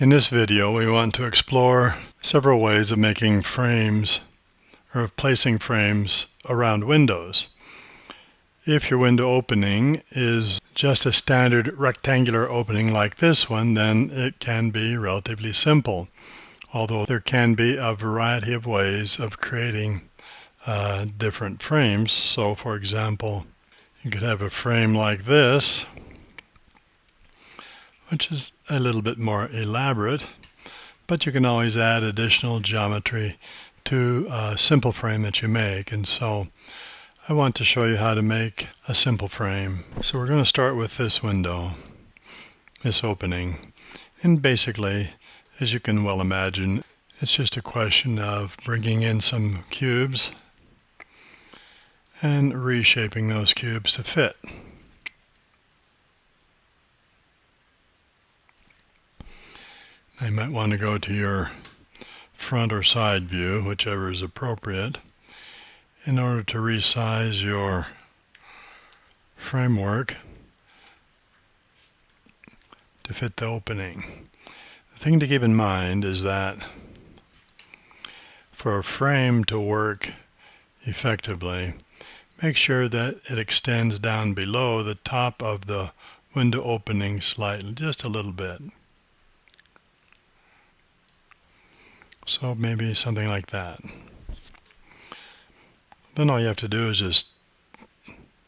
In this video, we want to explore several ways of making frames or of placing frames around windows. If your window opening is just a standard rectangular opening like this one, then it can be relatively simple, although there can be a variety of ways of creating different frames. So for example, you could have a frame like this, which is a little bit more elaborate, but you can always add additional geometry to a simple frame that you make. And so I want to show you how to make a simple frame. So we're going to start with this window, this opening. And basically, as you can well imagine, it's just a question of bringing in some cubes and reshaping those cubes to fit. You might want to go to your front or side view, whichever is appropriate, in order to resize your framework to fit the opening. The thing to keep in mind is that for a frame to work effectively, make sure that it extends down below the top of the window opening slightly, just a little bit. So maybe something like that. Then all you have to do is just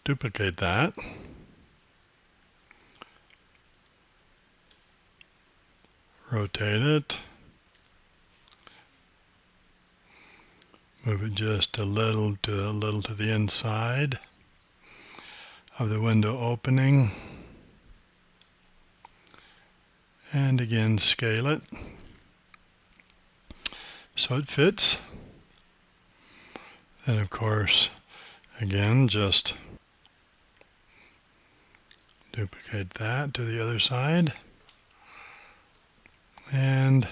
duplicate that. Rotate it. Move it just a little to the inside of the window opening. And again, scale it so it fits. Then of course, again, just duplicate that to the other side and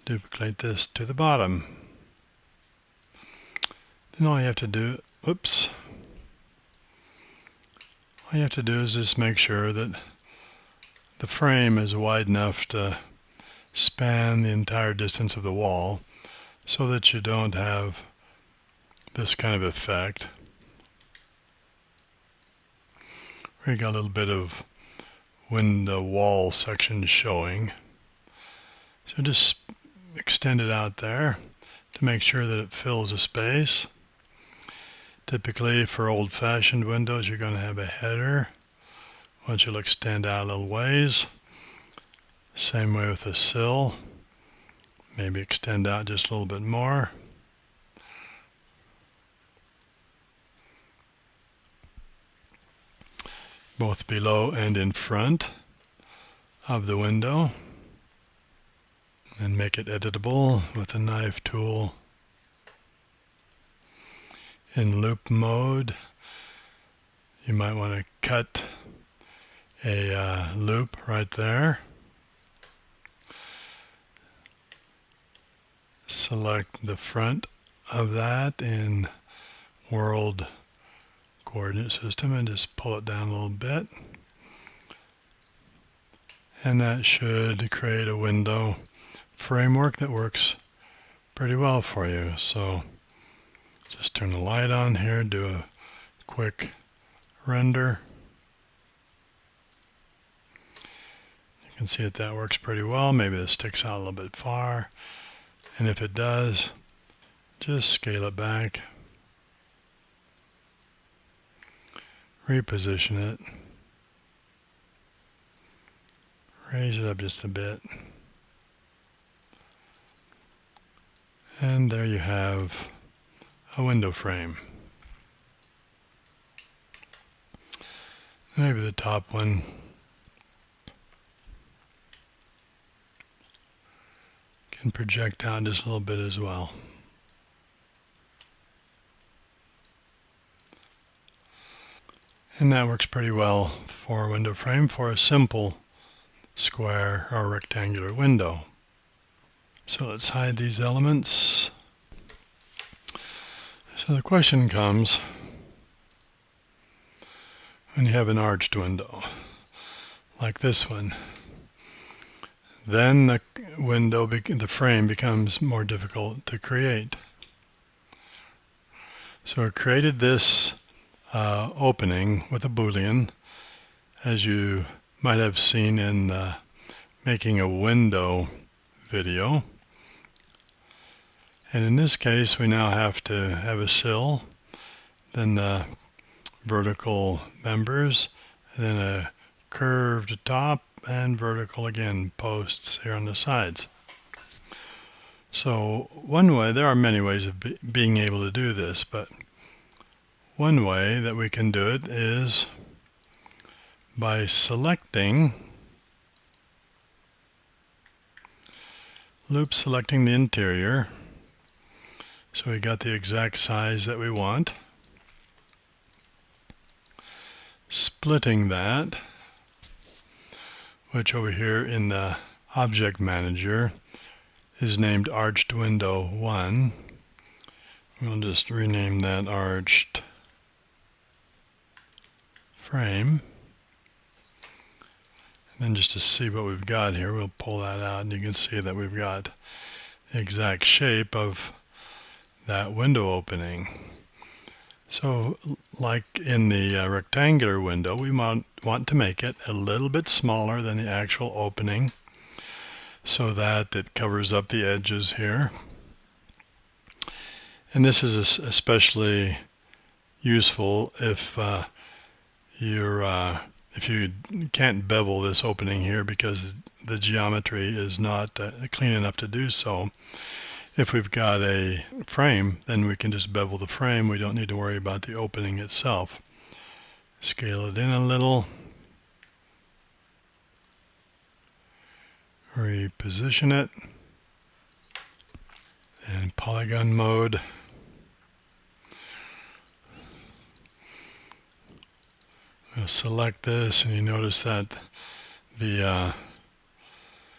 duplicate this to the bottom. Then all you have to do, all you have to do is just make sure that the frame is wide enough to span the entire distance of the wall so that you don't have this kind of effect where you got a little bit of window wall section showing. So just extend it out there to make sure that it fills the space. Typically for old-fashioned windows you're going to have a header, which will extend out a little ways. Same way with the sill. Maybe extend out just a little bit more. Both below and in front of the window. And make it editable with the knife tool. In loop mode, you might want to cut a loop right there. Select the front of that in world coordinate system and just pull it down a little bit. And that should create a window framework that works pretty well for you. So just turn the light on here, do a quick render. You can see that works pretty well. Maybe this sticks out a little bit far. And if it does, just scale it back, reposition it, raise it up just a bit, and there you have a window frame. Maybe the top one can project down just a little bit as well. And that works pretty well for a window frame for a simple square or rectangular window. So let's hide these elements. So the question comes, when you have an arched window like this one, then the frame becomes more difficult to create. So I created this opening with a Boolean, as you might have seen in the making a window video. And in this case, we now have to have a sill, then the vertical members, and then a curved top, and vertical again posts here on the sides. So one way, there are many ways of being able to do this, but one way that we can do it is by selecting the interior, so we got the exact size that we want, splitting that, which over here in the Object Manager is named Arched Window 1. We'll just rename that Arched Frame. And then just to see what we've got here, we'll pull that out, and you can see that we've got the exact shape of that window opening. So like in the rectangular window, we want to make it a little bit smaller than the actual opening so that it covers up the edges here. And this is especially useful if you can't bevel this opening here because the geometry is not clean enough to do so. If we've got a frame, then we can just bevel the frame. We don't need to worry about the opening itself. Scale it in a little. Reposition it. And polygon mode. We'll select this, and you notice that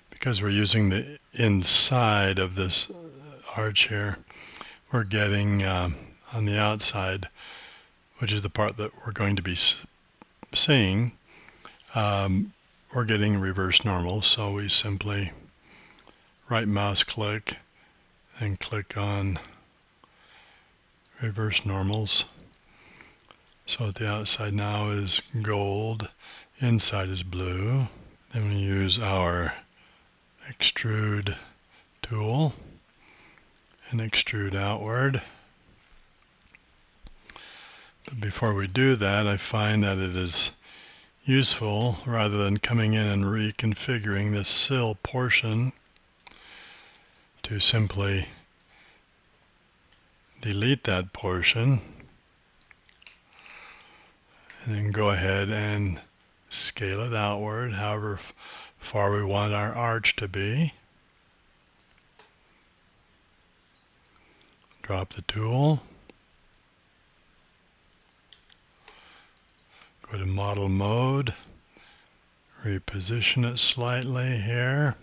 because we're using the inside of this arch here, we're getting on the outside, which is the part that we're going to be seeing, we're getting reverse normal. So we simply right mouse click and click on reverse normals. So the outside now is gold, inside is blue. Then we use our extrude tool and extrude outward. But before we do that, I find that it is useful, rather than coming in and reconfiguring this sill portion, to simply delete that portion and then go ahead and scale it outward however far we want our arch to be. Drop the tool, go to model mode, reposition it slightly here,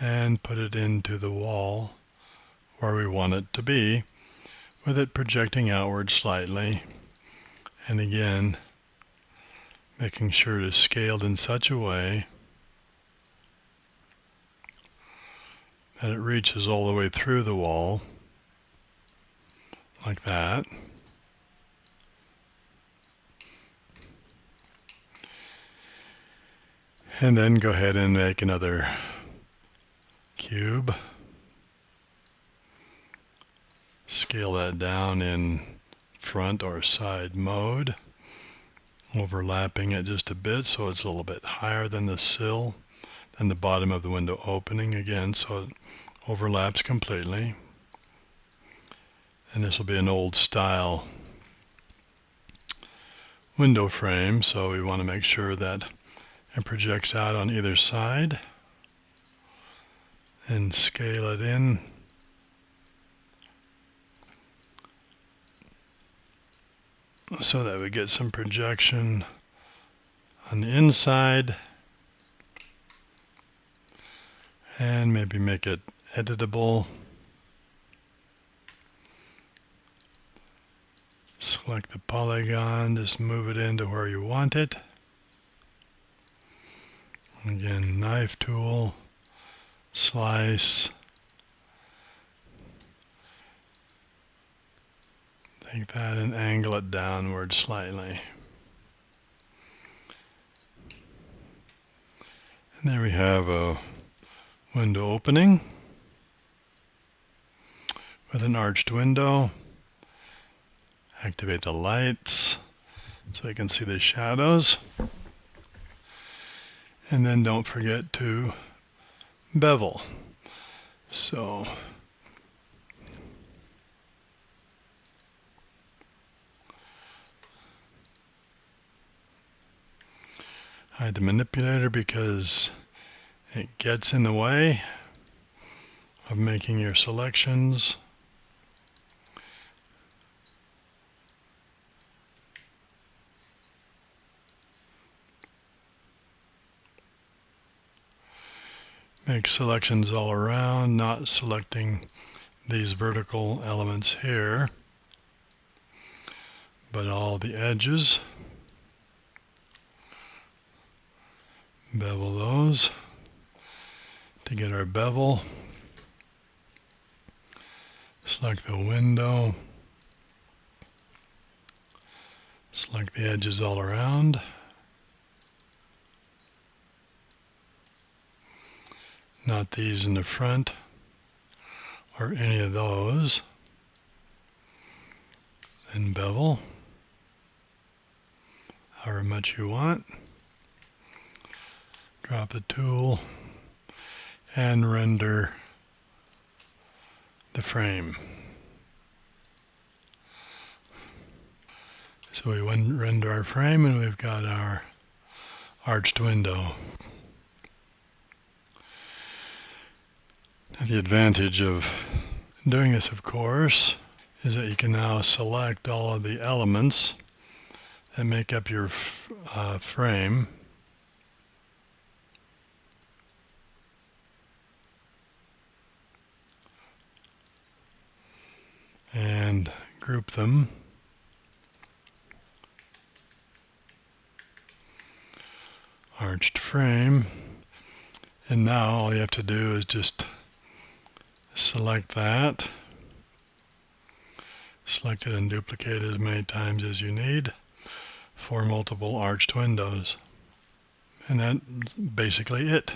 and put it into the wall where we want it to be, with it projecting outward slightly. And again, making sure it is scaled in such a way that it reaches all the way through the wall, like that. And then go ahead and make another cube. Scale that down in front or side mode, overlapping it just a bit so it's a little bit higher than the sill, than the bottom of the window opening again, so it overlaps completely. And this will be an old style window frame, so we want to make sure that it projects out on either side, and scale it in. So that we get some projection on the inside, and maybe make it editable. Select the polygon, just move it into where you want it. Again, knife tool, slice, take that and angle it downward slightly. And there we have a window opening with an arched window. Activate the lights so you can see the shadows. And then don't forget to bevel. So hide the manipulator because it gets in the way of making your selections. Make selections all around, not selecting these vertical elements here, but all the edges. Bevel those to get our bevel. Select the window. Select the edges all around. Not these in the front or any of those. Then bevel however much you want. Drop the tool and render the frame. So we render our frame and we've got our arched window. Now the advantage of doing this, of course, is that you can now select all of the elements that make up your frame. And group them. Arched frame. And now all you have to do is just select that. Select it and duplicate as many times as you need for multiple arched windows. And that's basically it.